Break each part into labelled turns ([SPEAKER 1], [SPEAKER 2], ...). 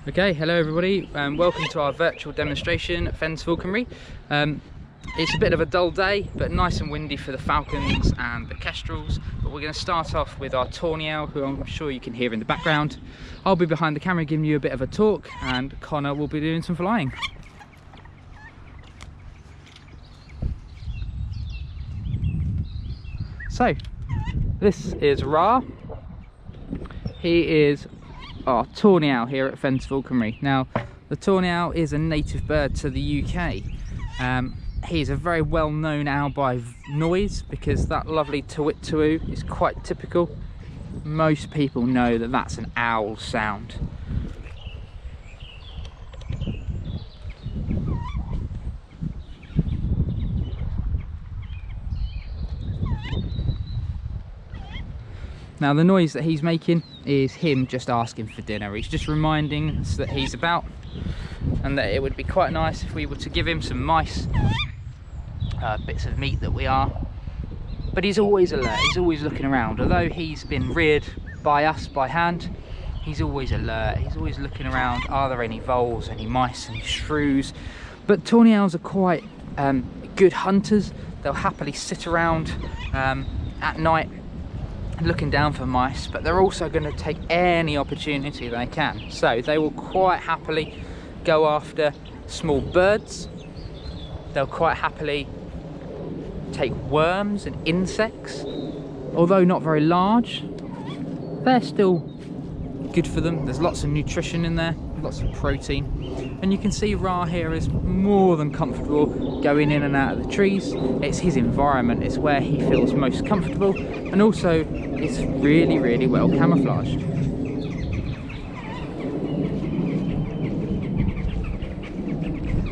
[SPEAKER 1] Okay, hello everybody, and welcome to our virtual demonstration at Fens Falconry. It's a bit of a dull day, but nice and windy for the falcons and the kestrels. But we're going to start off with our Tawny Owl, who I'm sure you can hear in the background. I'll be behind the camera giving you a bit of a talk, and Connor will be doing some flying. So, this is Ra. He is our Tawny Owl here at Fens Falconry. Now, the Tawny Owl is a native bird to the UK. He's a very well-known owl by noise because that lovely twit-twoo is quite typical. Most people know that that's an owl sound. Now the noise that he's making is him just asking for dinner. He's just reminding us that he's about, and that it would be quite nice if we were to give him some mice, bits of meat that we are. But he's always alert, he's always looking around. Although he's been reared by us by hand, he's always alert, he's always looking around. Are there any voles, any mice, any shrews? But Tawny Owls are quite good hunters. They'll happily sit around at night looking down for mice, but they're also going to take any opportunity they can. So they will quite happily go after small birds. They'll quite happily take worms and insects. Although not very large, they're still good for them. There's lots of nutrition in there, lots of protein. And you can see Ra here is more than comfortable going in and out of the trees. It's his environment, it's where he feels most comfortable, and also it's really, really well camouflaged.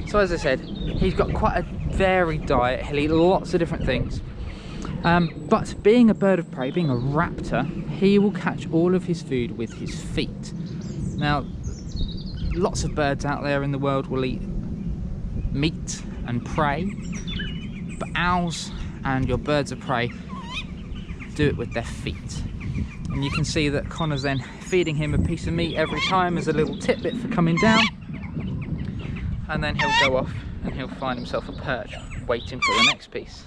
[SPEAKER 1] So as I said, he's got quite a varied diet. He'll eat lots of different things. But being a bird of prey, being a raptor, he will catch all of his food with his feet. Now, lots of birds out there in the world will eat meat and prey, but owls and your birds of prey do it with their feet. And you can see that Connor's then feeding him a piece of meat every time as a little tidbit for coming down, and then he'll go off and he'll find himself a perch waiting for the next piece.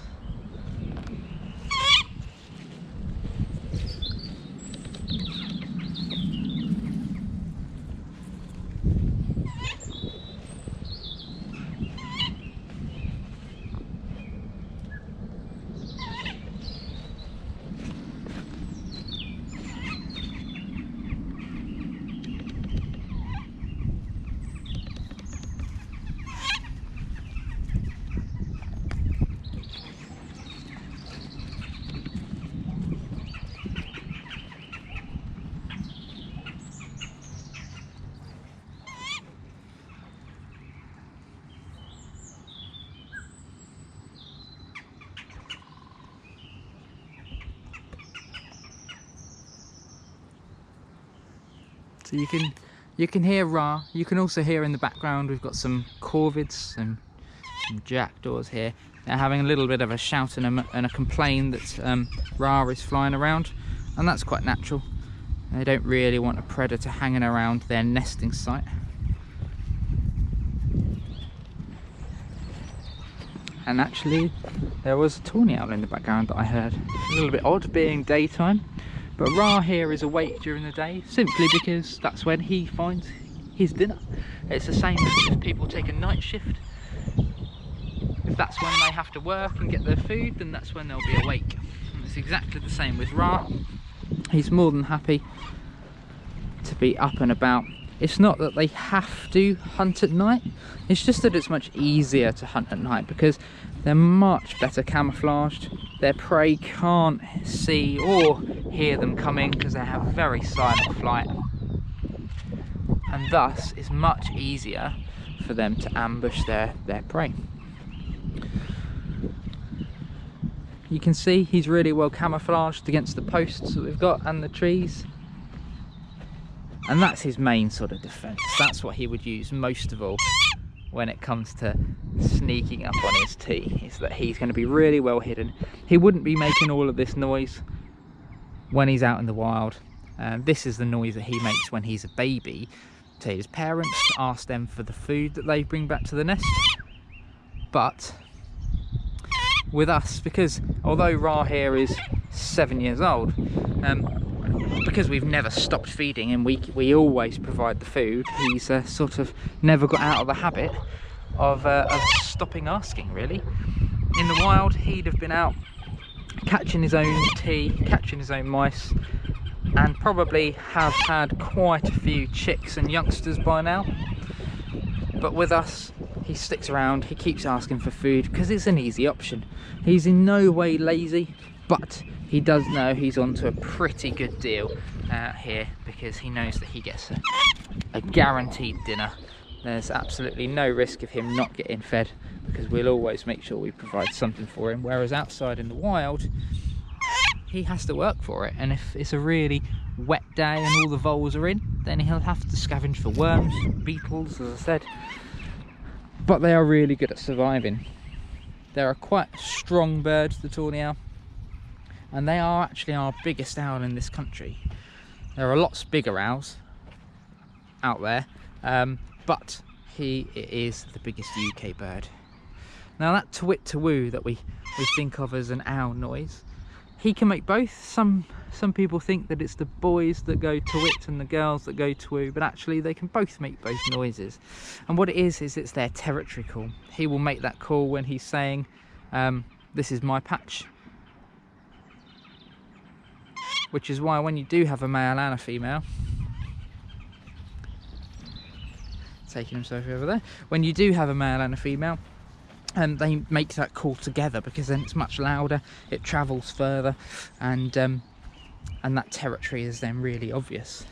[SPEAKER 1] So you can hear Ra. You can also hear in the background we've got some corvids and some jackdaws here. They're having a little bit of a shout and a complain that Ra is flying around, and that's quite natural. They don't really want a predator hanging around their nesting site. And actually there was a Tawny Owl in the background that I heard. A little bit odd being daytime. But Ra here is awake during the day simply because that's when he finds his dinner. It's the same as if people take a night shift. If that's when they have to work and get their food, then that's when they'll be awake. And it's exactly the same with Ra. He's more than happy to be up and about. It's not that they have to hunt at night, it's just that it's much easier to hunt at night because they're much better camouflaged. Their prey can't see or hear them coming because they have very silent flight, and thus it's much easier for them to ambush their prey. You can see he's really well camouflaged against the posts that we've got and the trees. And that's his main sort of defense. That's what he would use most of all when it comes to sneaking up on his tea, is that he's going to be really well hidden. He wouldn't be making all of this noise when he's out in the wild. This is the noise that he makes when he's a baby to his parents to ask them for the food that they bring back to the nest. But with us, because although Ra here is 7 years old, because we've never stopped feeding him, we always provide the food, he's sort of never got out of the habit of stopping asking, really. In the wild, he'd have been out catching his own tea, catching his own mice, and probably have had quite a few chicks and youngsters by now. But with us, he sticks around, he keeps asking for food because it's an easy option. He's in no way lazy, but he does know he's onto a pretty good deal here, because he knows that he gets a guaranteed dinner. There's absolutely no risk of him not getting fed, because we'll always make sure we provide something for him. Whereas outside in the wild, he has to work for it, and if it's a really wet day and all the voles are in, then he'll have to scavenge for worms, beetles, as I said. But they are really good at surviving. They're a quite strong bird, the Tawny Owl, and they are actually our biggest owl in this country. There are lots bigger owls out there, but he is the biggest UK bird. Now that twit to woo that we think of as an owl noise, he can make both. Some people think that it's the boys that go twit and the girls that go twoo, but actually they can both make both noises. And what it is it's their territory call. He will make that call when he's saying, this is my patch. Which is why when you do have a male and a female, taking himself over there, when you do have a male and a female, and they make that call together, because then it's much louder, it travels further, and that territory is then really obvious.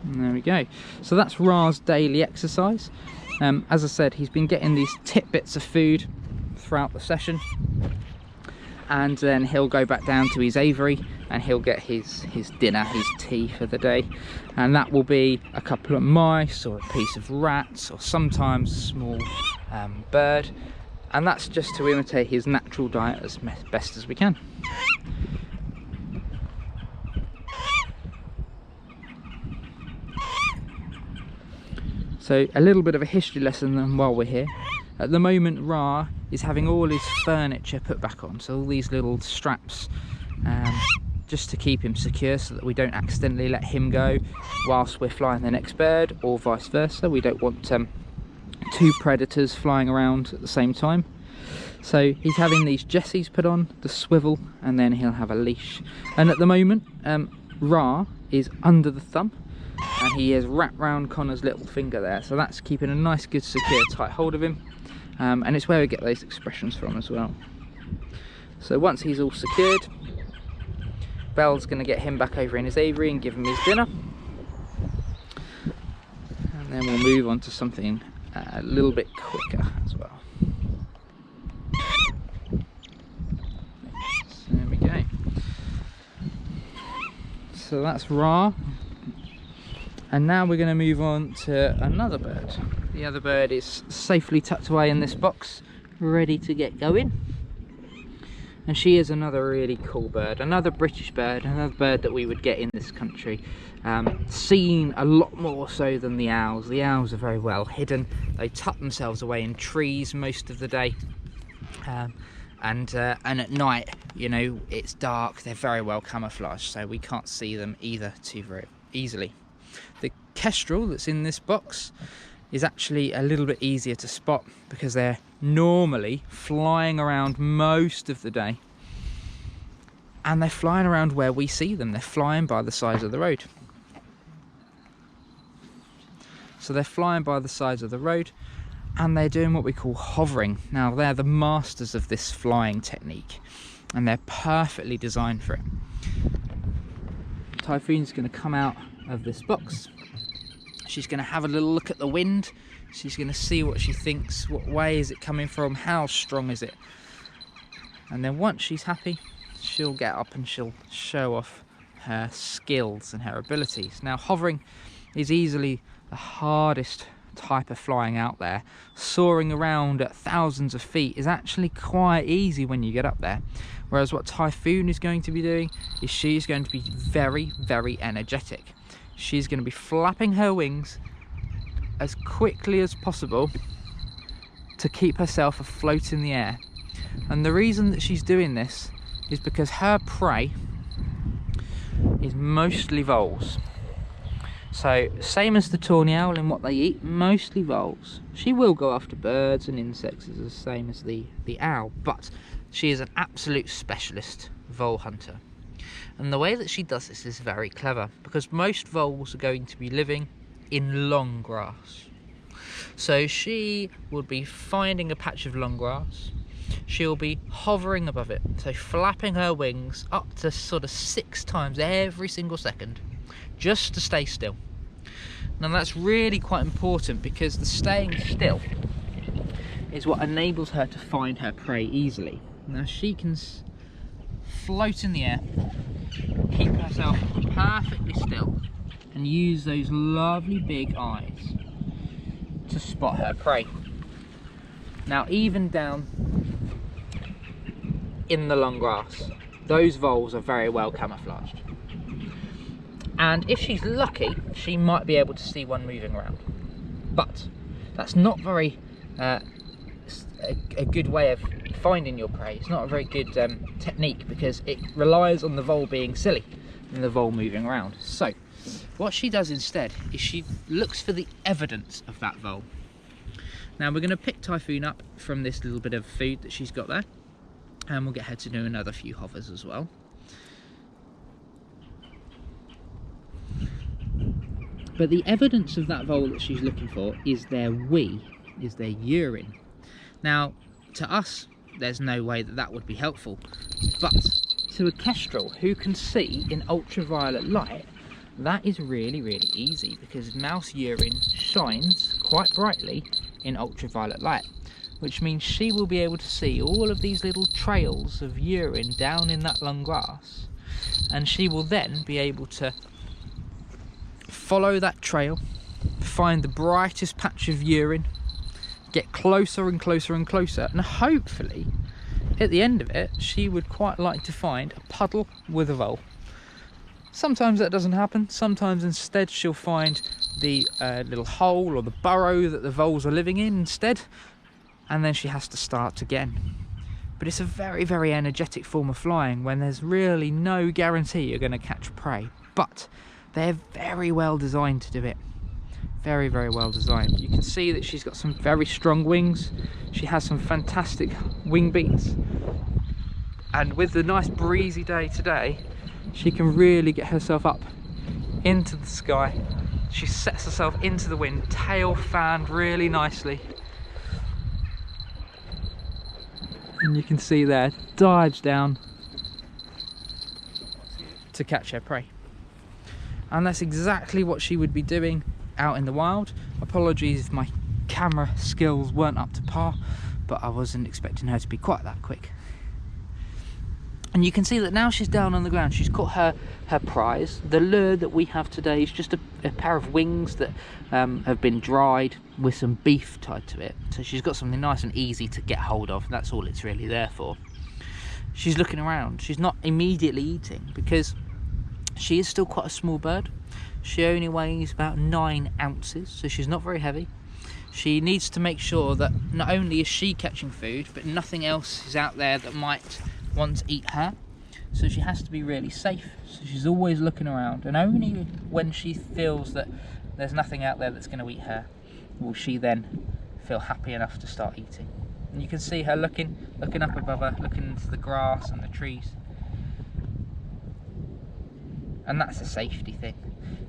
[SPEAKER 1] And there we go. So that's Ra's daily exercise. As I said, he's been getting these tidbits of food throughout the session, and then he'll go back down to his aviary and he'll get his dinner, his tea for the day, and that will be a couple of mice or a piece of rats or sometimes a small bird, and that's just to imitate his natural diet as best as we can. So a little bit of a history lesson then while we're here. At the moment, Ra is having all his furniture put back on, so all these little straps, just to keep him secure so that we don't accidentally let him go whilst we're flying the next bird, or vice versa. We don't want two predators flying around at the same time. So he's having these jessies put on, the swivel, and then he'll have a leash. And at the moment, Ra is under the thumb, and he is wrapped round Connor's little finger there, so that's keeping a nice, good, secure, tight hold of him, and it's where we get those expressions from as well. So once he's all secured, Belle's going to get him back over in his aviary and give him his dinner, and then we'll move on to something a little bit quicker as well. So there we go. So that's Ra. And now we're going to move on to another bird. The other bird is safely tucked away in this box, ready to get going. And she is another really cool bird, another British bird, another bird that we would get in this country. Seen a lot more so than the owls. The owls are very well hidden. They tuck themselves away in trees most of the day. And at night, you know, it's dark, they're very well camouflaged, so we can't see them either too very easily. The Kestrel that's in this box is actually a little bit easier to spot, because they're normally flying around most of the day, and they're flying around where we see them. They're flying by the sides of the road. So they're flying by the sides of the road, and they're doing what we call hovering. Now they're the masters of this flying technique, and they're perfectly designed for it. Typhoon's going to come out of this box. She's going to have a little look at the wind. She's going to see what she thinks, what way is it coming from, how strong is it, and then once she's happy, she'll get up and she'll show off her skills and her abilities. Now hovering is easily the hardest type of flying out there, soaring around at thousands of feet is actually quite easy when you get up there. Whereas what Typhoon is going to be doing is she's going to be very, very energetic. She's going to be flapping her wings as quickly as possible to keep herself afloat in the air. And the reason that she's doing this is because her prey is mostly voles. So same as the Tawny Owl in what they eat, mostly voles. She will go after birds and insects as the same as the owl, but she is an absolute specialist vole hunter. And the way that she does this is very clever, because most voles are going to be living in long grass. So she will be finding a patch of long grass, she'll be hovering above it, so flapping her wings up to sort of 6 times every single second, just to stay still. Now that's really quite important, because the staying still is what enables her to find her prey easily. Now she can float in the air, keep herself perfectly still, and use those lovely big eyes to spot her prey. Now even down in the long grass, those voles are very well camouflaged. And if she's lucky, she might be able to see one moving around. But that's not very a good way of finding your prey. It's not a very good technique, because it relies on the vole being silly and the vole moving around. So what she does instead is she looks for the evidence of that vole. Now we're going to pick Typhoon up from this little bit of food that she's got there, and we'll get her to do another few hovers as well. But the evidence of that vole that she's looking for is their wee, is their urine. Now, to us, there's no way that that would be helpful. But to a kestrel who can see in ultraviolet light, that is really, really easy, because mouse urine shines quite brightly in ultraviolet light, which means she will be able to see all of these little trails of urine down in that long grass, and she will then be able to follow that trail, find the brightest patch of urine, get closer and closer and closer, and hopefully at the end of it she would quite like to find a puddle with a vole. Sometimes that doesn't happen, sometimes instead she'll find the little hole or the burrow that the voles are living in instead, and then she has to start again. But it's a very, very energetic form of flying when there's really no guarantee you're going to catch prey. But they're very well designed to do it. Very, very well designed. You can see that she's got some very strong wings. She has some fantastic wing beats. And with the nice breezy day today, she can really get herself up into the sky. She sets herself into the wind, tail fanned really nicely. And you can see there, dives down to catch her prey. And that's exactly what she would be doing out in the wild. Apologies if my camera skills weren't up to par, but I wasn't expecting her to be quite that quick. And you can see that now she's down on the ground, she's caught her prize. The lure that we have today is just a pair of wings that have been dried with some beef tied to it. So she's got something nice and easy to get hold of. That's all it's really there for. She's looking around. She's not immediately eating, because she is still quite a small bird. She only weighs about 9 ounces, so she's not very heavy. She needs to make sure that not only is she catching food, but nothing else is out there that might want to eat her. So she has to be really safe. So she's always looking around, and only when she feels that there's nothing out there that's going to eat her will she then feel happy enough to start eating. And you can see her looking up above her, looking into the grass and the trees. And that's a safety thing.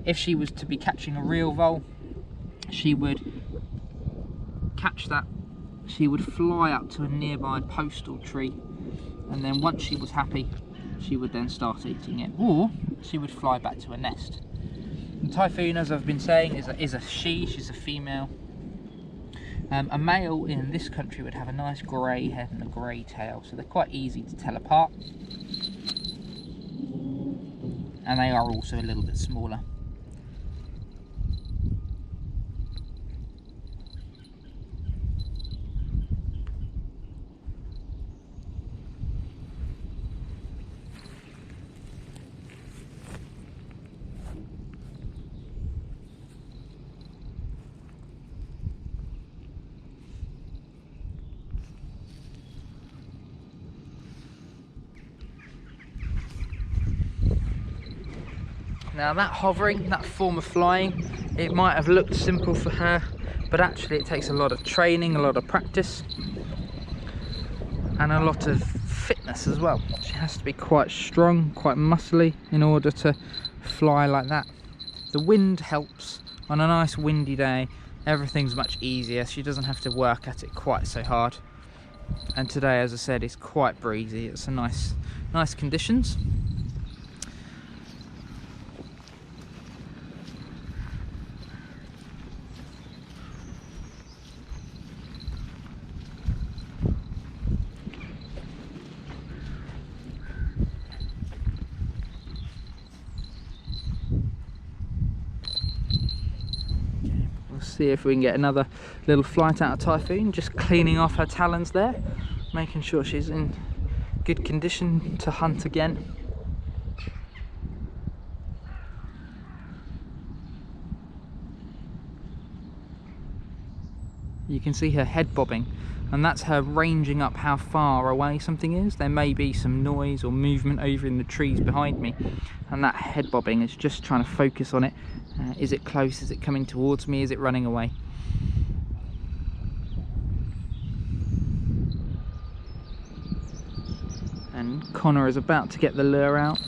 [SPEAKER 1] If she was to be catching a real vole, she would catch that, she would fly up to a nearby postal tree, and then once she was happy, she would then start eating it, or she would fly back to a nest. And Typhoon, as I've been saying, is a she's a female. A male in this country would have a nice grey head and a grey tail, so they're quite easy to tell apart. And they are also a little bit smaller. Now that hovering, that form of flying, it might have looked simple for her, but actually it takes a lot of training, a lot of practice, and a lot of fitness as well. She has to be quite strong, quite muscly in order to fly like that. The wind helps. On a nice windy day, everything's much easier. She doesn't have to work at it quite so hard. And today, as I said, it's quite breezy. It's a nice conditions. See if we can get another little flight out of Typhoon, just cleaning off her talons there, making sure she's in good condition to hunt again. You can see her head bobbing, and that's her ranging up how far away something is. There may be some noise or movement over in the trees behind me, and that head bobbing is just trying to focus on it. Is it close? Is it coming towards me? Is it running away? And Connor is about to get the lure out.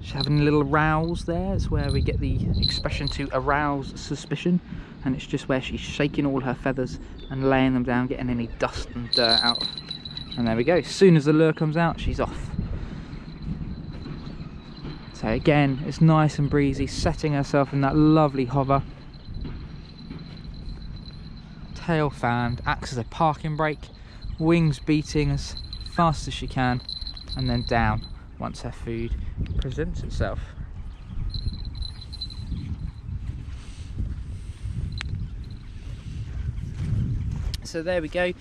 [SPEAKER 1] She's having a little rouse there. It's where we get the expression to arouse suspicion, and it's just where she's shaking all her feathers and laying them down, getting any dust and dirt out. And there we go. As soon as the lure comes out, she's off. So again, it's nice and breezy, setting herself in that lovely hover. Tail fanned, acts as a parking brake, wings beating as fast as she can, and then down once her food presents itself. So there we go.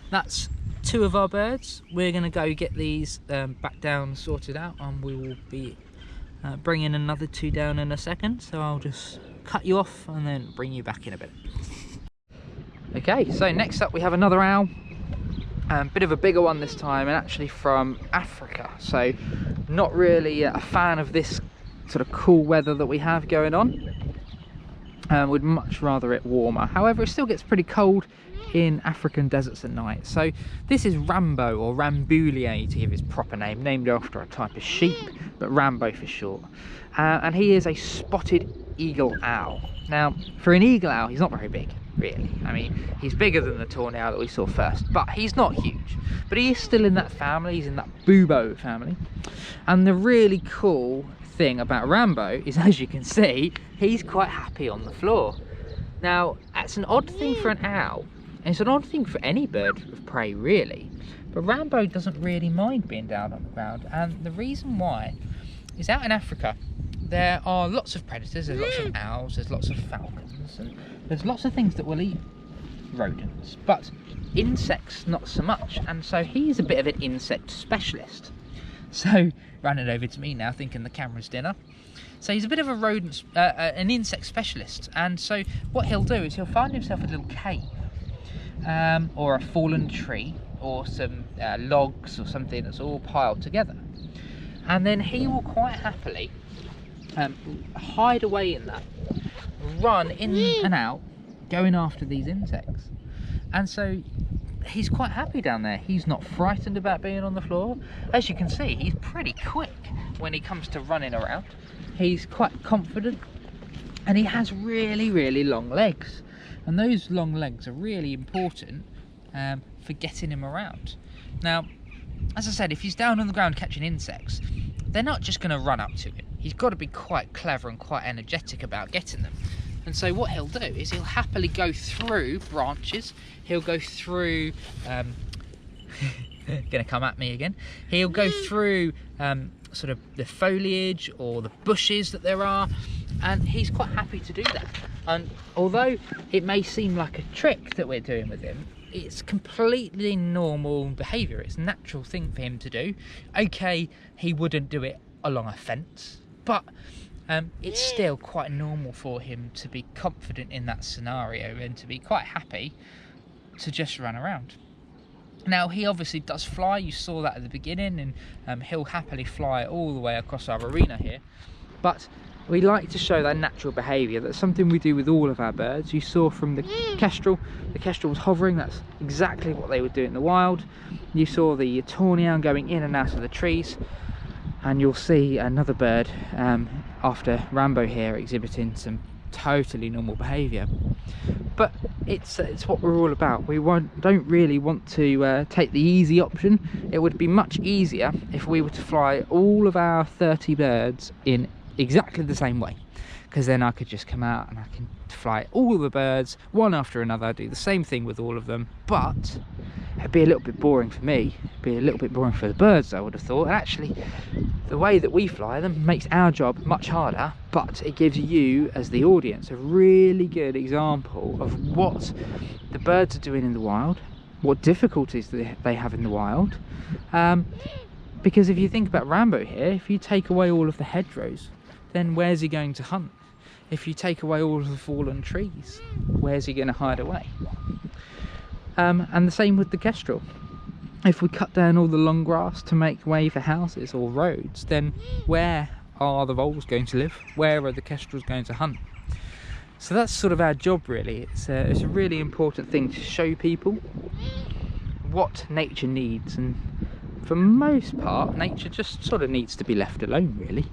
[SPEAKER 1] That's 2 of our birds. We're going to go get these back down sorted out, and we will be bringing another 2 down in a second. So I'll just cut you off and then bring you back in a bit. Okay, so next up we have another owl. Bit of a bigger one this time, and actually from Africa. So not really a fan of this sort of cool weather that we have going on. Would much rather it warmer. However, it still gets pretty cold in African deserts at night. So this is Rambo, or Rambouillet to give his proper name, named after a type of sheep, but Rambo for short. And he is a spotted eagle owl. Now, for an eagle owl, he's not very big, really. I mean, he's bigger than the Tawny Owl that we saw first, but he's not huge. But he is still in that family, he's in that bubo family. And the really cool thing about Rambo is, as you can see, he's quite happy on the floor. Now, that's an odd thing for an owl, and it's an odd thing for any bird of prey, really. But Rambo doesn't really mind being down on the ground, and the reason why is out in Africa, there are lots of predators. There's lots of owls, there's lots of falcons, and there's lots of things that will eat rodents, but insects not so much. And so he's a bit of an insect specialist. So, running over to me now, thinking the camera's dinner. So he's a bit of a rodent, an insect specialist. And so what he'll do is he'll find himself a little cave, or a fallen tree, or some logs or something that's all piled together. And then he will quite happily hide away in that, run in and out, going after these insects. And so he's quite happy down there. He's not frightened about being on the floor. As you can see, he's pretty quick when he comes to running around. He's quite confident, and he has really, really long legs. And those long legs are really important for getting him around. Now, as I said, if he's down on the ground catching insects, they're not just going to run up to him. He's got to be quite clever and quite energetic about getting them. And so what he'll do is he'll happily go through branches. He'll go through gonna come at me again. He'll go through sort of the foliage or the bushes that there are, and he's quite happy to do that. And although it may seem like a trick that we're doing with him, it's completely normal behaviour. It's a natural thing for him to do. Okay, he wouldn't do it along a fence, but it's still quite normal for him to be confident in that scenario and to be quite happy to just run around. Now, he obviously does fly. You saw that at the beginning, and he'll happily fly all the way across our arena here. But we like to show that natural behaviour. That's something we do with all of our birds. You saw from the Kestrel was hovering. That's exactly what they would do in the wild. You saw the Tawny Owl going in and out of the trees, and you'll see another bird after Rambo here exhibiting some totally normal behaviour. But it's what we're all about. We don't really want to take the easy option. It would be much easier if we were to fly all of our 30 birds in exactly the same way, because then I could just come out and I can fly all the birds one after another, do the same thing with all of them. But it'd be a little bit boring for me, it'd be a little bit boring for the birds, I would have thought. And actually the way that we fly them makes our job much harder, but it gives you as the audience a really good example of what the birds are doing in the wild, what difficulties they have in the wild. Because if you think about Rambo here, if you take away all of the hedgerows, then where's he going to hunt? If you take away all of the fallen trees, where's he going to hide away? And the same with the Kestrel. If we cut down all the long grass to make way for houses or roads, then where are the voles going to live? Where are the Kestrels going to hunt? So that's sort of our job, really. It's a really important thing to show people what nature needs, and for the most part, nature just sort of needs to be left alone, really.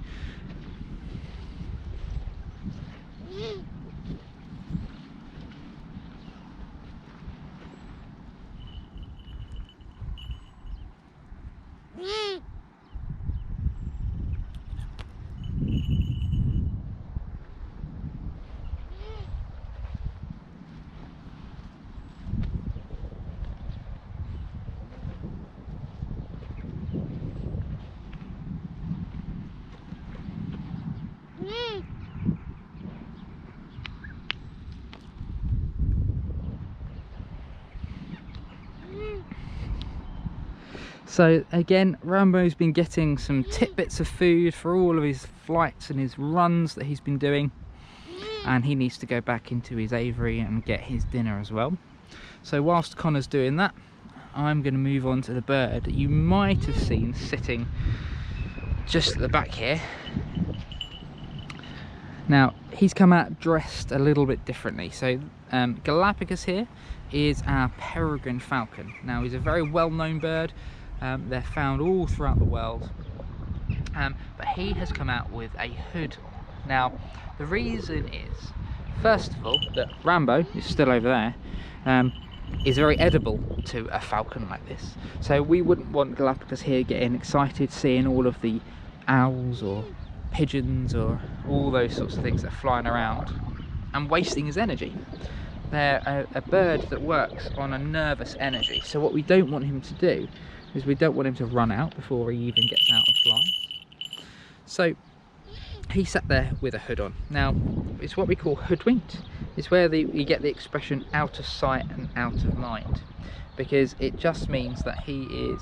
[SPEAKER 1] So again, Rambo's been getting some tidbits of food for all of his flights and his runs that he's been doing, and he needs to go back into his aviary and get his dinner as well. So whilst Connor's doing that, I'm going to move on to the bird that you might have seen sitting just at the back here. Now he's come out dressed a little bit differently. So Galapagos here is our peregrine falcon. Now he's a very well-known bird. They're found all throughout the world, but he has come out with a hood on. Now the reason is, first of all, that Rambo is still over there, is very edible to a falcon like this. So we wouldn't want Galapagos here getting excited seeing all of the owls or pigeons or all those sorts of things that are flying around and wasting his energy. They're a bird that works on a nervous energy, so what we don't want him to do is we don't want him to run out before he even gets out and flies. So he sat there with a hood on. Now it's what we call hoodwinked. It's where we get the expression out of sight and out of mind, because it just means that he is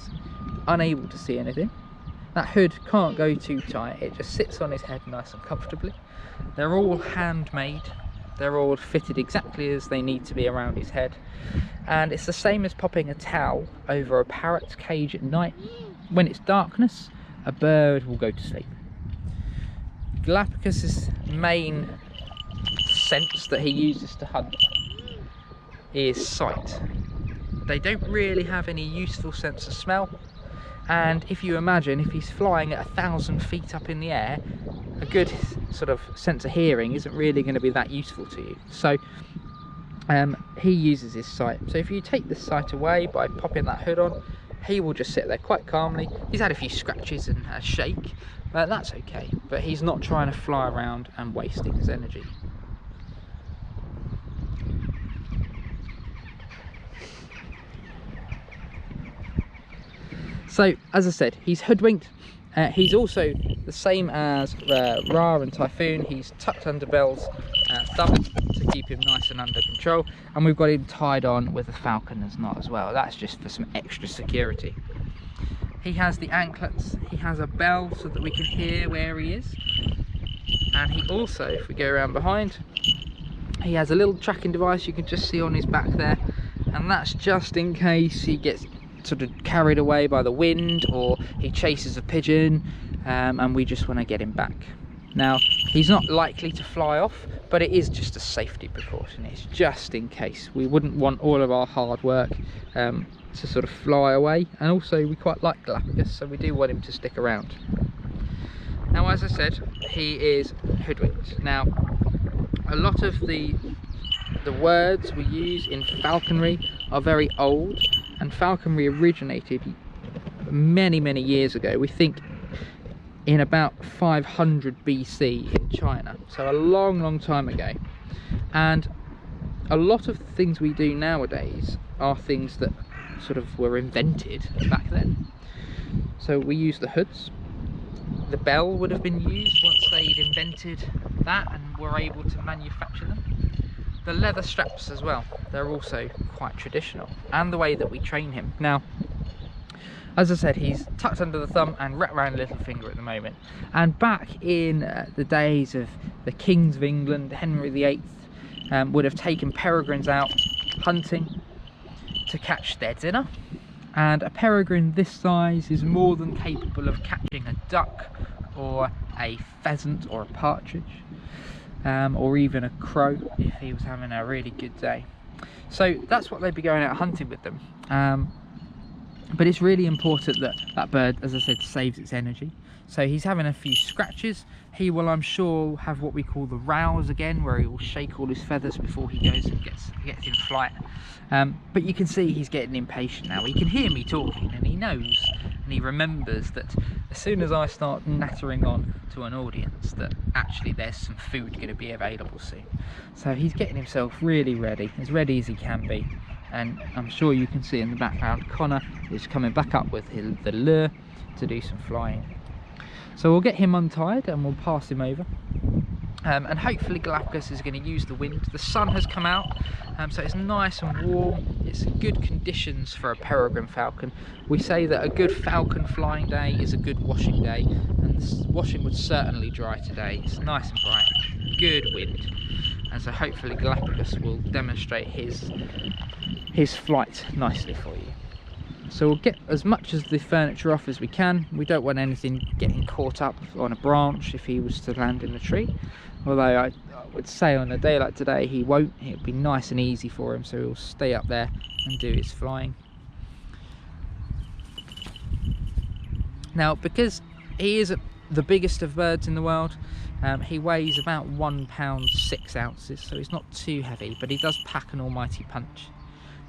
[SPEAKER 1] unable to see anything. That hood can't go too tight, it just sits on his head nice and comfortably. They're all handmade, they're all fitted exactly as they need to be around his head, and it's the same as popping a towel over a parrot's cage at night. When it's darkness, a bird will go to sleep. Galapagos's main sense that he uses to hunt is sight. They don't really have any useful sense of smell, and if you imagine, if he's flying at 1,000 feet up in the air, a good sort of sense of hearing isn't really going to be that useful to you. So he uses his sight. So if you take the sight away by popping that hood on, he will just sit there quite calmly. He's had a few scratches and a shake, but that's okay. But he's not trying to fly around and wasting his energy. So as I said, he's hoodwinked. He's also the same as Ra and Typhoon. He's tucked under Belle's thumb to keep him nice and under control, and we've got him tied on with a falconer's knot as well. That's just for some extra security. He has the anklets, he has a bell so that we can hear where he is, and he also, if we go around behind, he has a little tracking device you can just see on his back there, and that's just in case he gets sort of carried away by the wind or he chases a pigeon, and we just want to get him back. Now, he's not likely to fly off, but it is just a safety precaution. It's just in case. We wouldn't want all of our hard work to sort of fly away. And also, we quite like Galapagos, so we do want him to stick around. Now, as I said, he is hoodwinked. Now, a lot of the words we use in falconry are very old, and falconry originated many years ago. We think in about 500 BC in China, so a long time ago. And a lot of the things we do nowadays are things that sort of were invented back then. So we use the hoods. The bell would have been used once they'd invented that and were able to manufacture them. The leather straps as well, they're also quite traditional, and the way that we train him. Now, as I said, he's tucked under the thumb and wrapped around the little finger at the moment. And back in the days of the kings of England, Henry VIII would have taken peregrines out hunting to catch their dinner. And a peregrine this size is more than capable of catching a duck or a pheasant or a partridge, or even a crow if he was having a really good day. So that's what they'd be going out hunting with them. But it's really important that that bird, as I said, saves its energy. So he's having a few scratches. He will, I'm sure, have what we call the rouse again, where he will shake all his feathers before he goes and gets in flight. But you can see he's getting impatient now. He can hear me talking, and he knows, and he remembers that as soon as I start nattering on to an audience, that actually there's some food going to be available soon. So he's getting himself really ready as he can be. And I'm sure you can see in the background, Connor is coming back up with the lure to do some flying. So we'll get him untied and we'll pass him over. And hopefully Galapagos is going to use the wind. The sun has come out, so it's nice and warm. It's good conditions for a peregrine falcon. We say that a good falcon flying day is a good washing day, and the washing would certainly dry today. It's nice and bright, good wind. And so hopefully Galapagos will demonstrate his flight nicely for you. So we'll get as much of the furniture off as we can. We don't want anything getting caught up on a branch if he was to land in the tree. Although I would say on a day like today he won't. It'll be nice and easy for him, so he'll stay up there and do his flying. Now, because he is the biggest of birds in the world, he weighs about 1 pound 6 ounces, so he's not too heavy, but he does pack an almighty punch.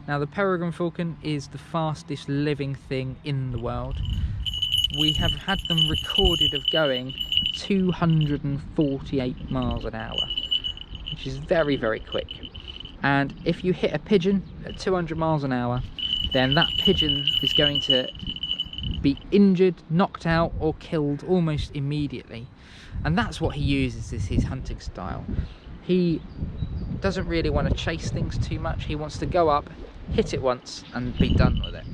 [SPEAKER 1] Now, the peregrine falcon is the fastest living thing in the world. We have had them recorded of going 248 miles an hour, which is very quick. And if you hit a pigeon at 200 miles an hour, then that pigeon is going to be injured, knocked out, or killed almost immediately. And that's what he uses as his hunting style. He doesn't really want to chase things too much. He wants to go up, hit it once, and be done with it.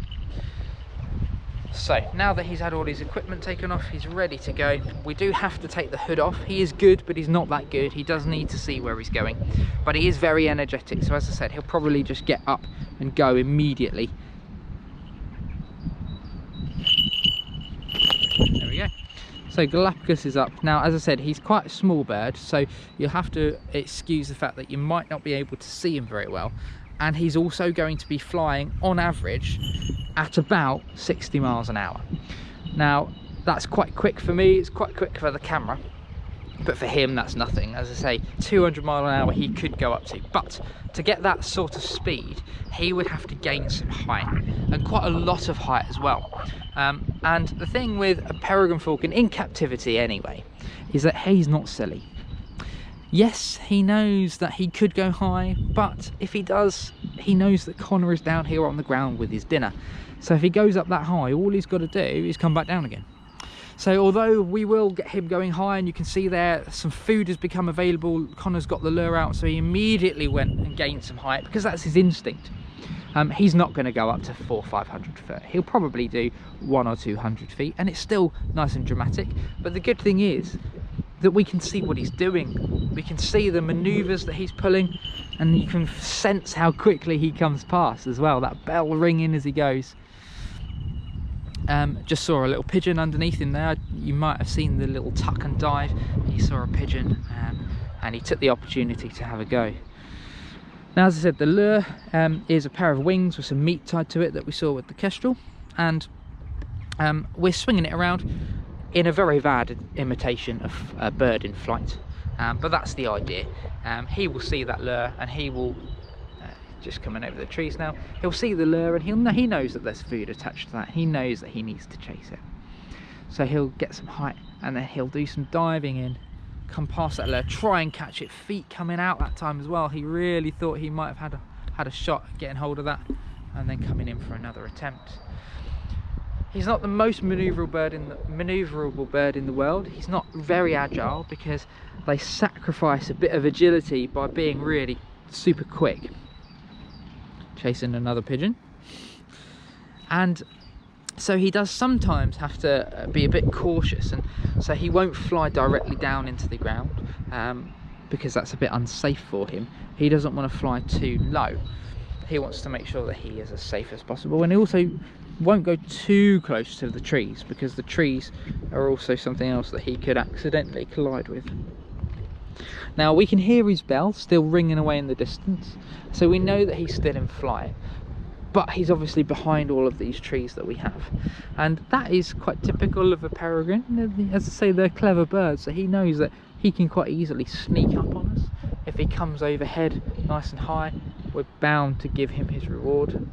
[SPEAKER 1] So now that he's had all his equipment taken off, he's ready to go. We do have to take the hood off. He is good, but he's not that good. He does need to see where he's going, but he is very energetic. So as I said, he'll probably just get up and go immediately. There we go. So Galapagos is up. Now, as I said, he's quite a small bird, so you'll have to excuse the fact that you might not be able to see him very well. And he's also going to be flying on average at about 60 miles an hour. Now, that's quite quick for me, it's quite quick for the camera, but for him that's nothing. As I say, 200 miles an hour he could go up to, but to get that sort of speed he would have to gain some height, and quite a lot of height as well. And the thing with a peregrine falcon in captivity anyway is that he's not silly. Yes, he knows that he could go high, but if he does, he knows that Connor is down here on the ground with his dinner. So if he goes up that high, all he's got to do is come back down again. So although we will get him going high, and you can see there some food has become available, Connor's got the lure out, so he immediately went and gained some height because that's his instinct. He's not going to go up to 400 or 500 foot. He'll probably do 100 or 200 feet, and it's still nice and dramatic. But the good thing is that we can see what he's doing. We can see the maneuvers that he's pulling, and you can sense how quickly he comes past as well, that bell ringing as he goes. Just saw a little pigeon underneath him there. You might have seen the little tuck and dive. He saw a pigeon and he took the opportunity to have a go. Now, as I said, the lure is a pair of wings with some meat tied to it that we saw with the Kestrel, and we're swinging it around in a very bad imitation of a bird in flight, but that's the idea. He will see that lure and he will just coming over the trees now. He'll see the lure and he knows that there's food attached to that. He knows that he needs to chase it. So he'll get some height and then he'll do some diving in, come past that lure, try and catch it, feet coming out that time as well. He really thought he might have had a shot at getting hold of that, and then coming in for another attempt. He's not the most maneuverable bird in the world. He's not very agile because they sacrifice a bit of agility by being really super quick. Chasing another pigeon, and so he does sometimes have to be a bit cautious, and so he won't fly directly down into the ground because that's a bit unsafe for him. He doesn't want to fly too low. He wants to make sure that he is as safe as possible, and he also won't go too close to the trees because the trees are also something else that he could accidentally collide with. Now we can hear his bell still ringing away in the distance, so we know that he's still in flight, but he's obviously behind all of these trees that we have, and that is quite typical of a peregrine. As I say, they're clever birds, so he knows that he can quite easily sneak up on us. If he comes overhead nice and high, we're bound to give him his reward.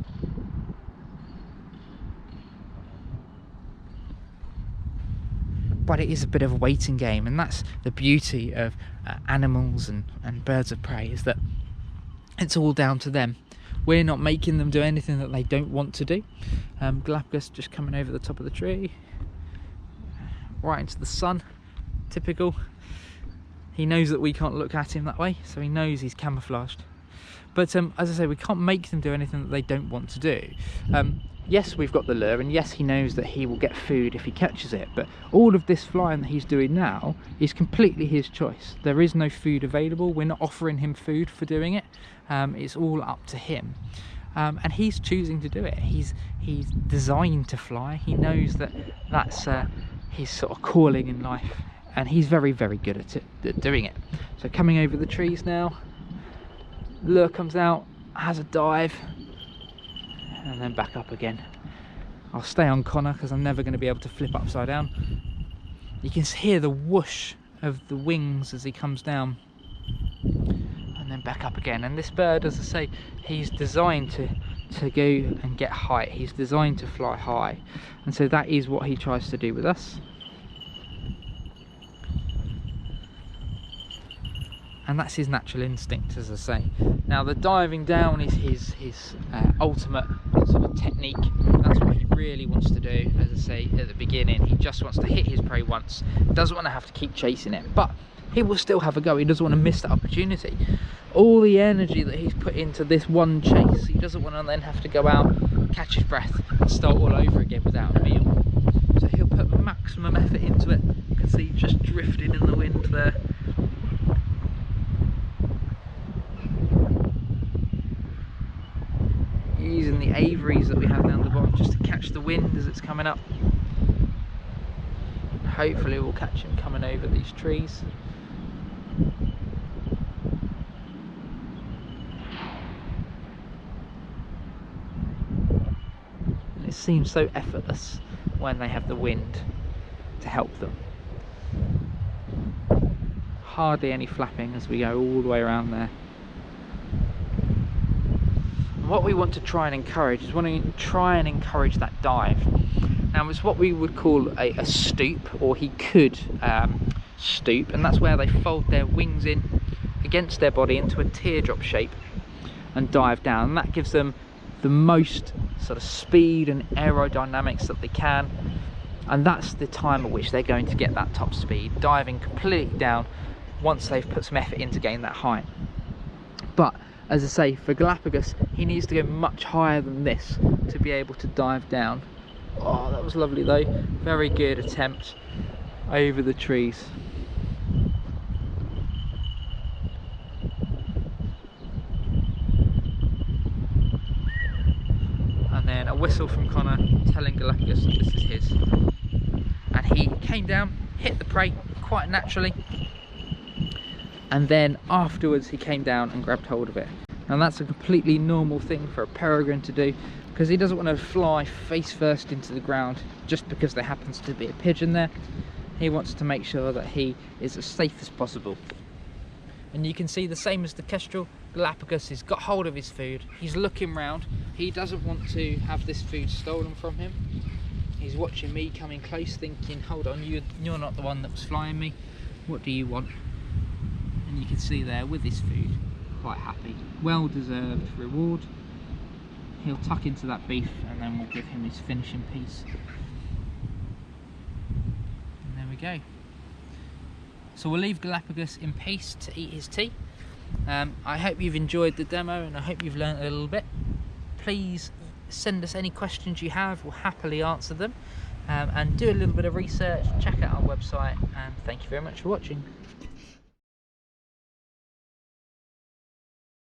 [SPEAKER 1] But it is a bit of a waiting game, and that's the beauty of animals and birds of prey, is that it's all down to them. We're not making them do anything that they don't want to do. Galapagos just coming over the top of the tree, right into the sun, typical. He knows that we can't look at him that way, so he knows he's camouflaged. But as I say, we can't make them do anything that they don't want to do. Yes, we've got the lure, and yes, he knows that he will get food if he catches it, but all of this flying that he's doing now is completely his choice. There is no food available. We're not offering him food for doing it. It's all up to him, and he's choosing to do it. He's designed to fly. He knows that that's his sort of calling in life, and he's very, very good at doing it. So coming over the trees now, lure comes out, has a dive, and then back up again. I'll stay on Connor because I'm never going to be able to flip upside down. You can hear the whoosh of the wings as he comes down, and then back up again. And this bird, as I say, he's designed to go and get height. He's designed to fly high, and so that is what he tries to do with us. And that's his natural instinct, as I say. Now the diving down is his ultimate sort of technique. That's what he really wants to do. As I say at the beginning, he just wants to hit his prey once, doesn't want to have to keep chasing it, but he will still have a go. He doesn't want to miss that opportunity. All the energy that he's put into this one chase, he doesn't want to then have to go out, catch his breath and start all over again without a meal. So he'll put maximum effort into it. You can see just drifting in the wind there. Using the aviaries that we have down the bottom just to catch the wind as it's coming up. Hopefully we'll catch him coming over these trees. And it seems so effortless when they have the wind to help them. Hardly any flapping as we go all the way around there. What we want to try and encourage is that dive. Now it's what we would call a stoop, or he could stoop, and that's where they fold their wings in against their body into a teardrop shape and dive down, and that gives them the most sort of speed and aerodynamics that they can, and that's the time at which they're going to get that top speed, diving completely down once they've put some effort in to gain that height. But as I say, for Galapagos, he needs to go much higher than this to be able to dive down. Oh, that was lovely though. Very good attempt over the trees. And then a whistle from Connor telling Galapagos that this is his. And he came down, hit the prey quite naturally, and then afterwards he came down and grabbed hold of it. And that's a completely normal thing for a peregrine to do, because he doesn't want to fly face first into the ground just because there happens to be a pigeon there. He wants to make sure that he is as safe as possible. And you can see the same as the Kestrel, Galapagos has got hold of his food. He's looking round. He doesn't want to have this food stolen from him. He's watching me coming close, thinking, hold on, you're not the one that was flying me. What do you want? And you can see there with his food, quite happy. Well deserved reward. He'll tuck into that beef and then we'll give him his finishing piece. And there we go. So we'll leave Galapagos in peace to eat his tea. I hope you've enjoyed the demo and I hope you've learned a little bit. Please send us any questions you have, we'll happily answer them. And do a little bit of research, check out our website, and thank you very much for watching.